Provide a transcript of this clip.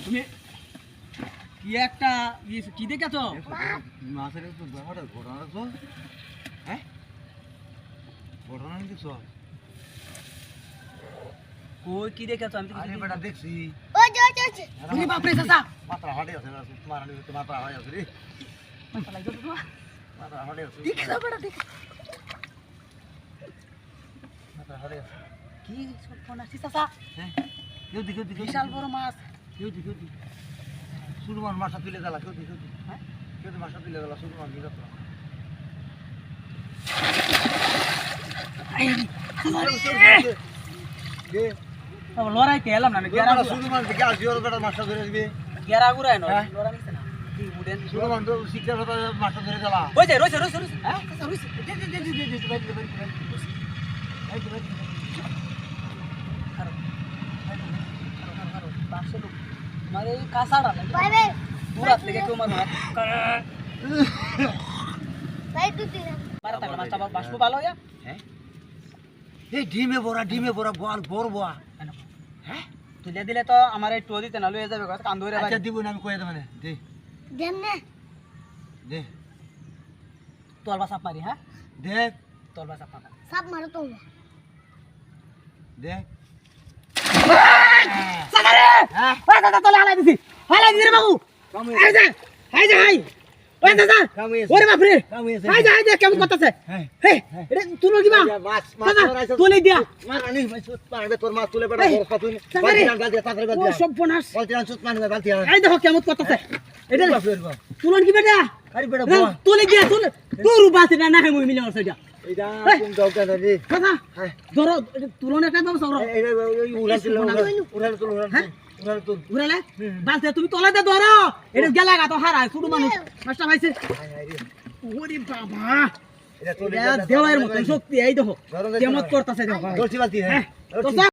তুমি কি একটা কি দেখেছ মাছের তো ব্যাপারটা ঘটনা তো হ্যাঁ ঘটনা দেখছ কই কি দেখেছ আমি তো আরে বেটা দেখছি ওরে বাপ রে চাচা মাথা হাটে আছে তোমার মাথা হাটে আছে রে মাথা লাগছে তোমার মাথা হাটে আছে দেখে দাও বেটা দেখে মাথা হাটে আছে কি সব ফোন আসছে চাচা হ্যাঁ কেউ দিকে বিশাল বড় মাছ কেউ দিকে সুরমান মাছটা তুলে গেল কেউ দিকে হ্যাঁ কেউ মাছটা তুলে গেল সুরমান দিয়ে যাত্রা লড়াইতে এলাম না সুরমান দিকে আসি ওর বেটা মাছটা ধরে দিবে গেরা গুড়ায় না লড়া নিছে না সুরমান তো শিক্ষার কথা মাছটা ধরে গেল রইছে হ্যাঁ চাচা রইছে মারে কাসাড়া লাগে পুরা থেকে কেউ মারো মারা থাকলে মাছটা বাষ্প ভালো হইয়া হ্যাঁ এই ডিমে ভরা বল বড় বয়া হ্যাঁ তুলে দিলে তো আমার একটু দিতে না লয়ে যাবে কান ধরে আচ্ছা দিব না আমি কই দেব না দে দেন না দে তোলবা সাপ মারি হ্যাঁ দেখ তোলবা সাপ মারা সাপ মারো তো দেখ সাদারে হ্যাঁ ওই দাদা তোলে হালাই দিছি রে বাবু আই যা ওই দাদা ওরে বাপ রে আই যা কেমন করতেছে হে এটা তুলো দিবা মাছ তুলে দিয়া মাছ আনি মাছ পারবে তোর মাছ তুলে বেটা বড় খাতুন বালতি না গাল দিয়ে তাড়াতাড়ি ও সব বনাস বালতি না সুত মানে বালতি না এই দেখো কেমন করতেছে এটা তুলন কি বেটা আরে বেটা তুলে দিয়া তুলে তোর বাতি না হে মই মিলে ওর সাইডা এইটা কোন দৌকা রে দাদা হ্যাঁ ধরো তুলন একটা দাও সরো এই উড়াল তুল উড়ালে বালতে তুমি তলাতে ধরো এটা গেলা গা তো হারায় ছোট মানুষ মাছটা ভাইছে ওরে বাবা এটা দেওয়ার মতো শক্তি এই দেখো কেমন করতেছে দেখো দর্শি বালতি হ্যাঁ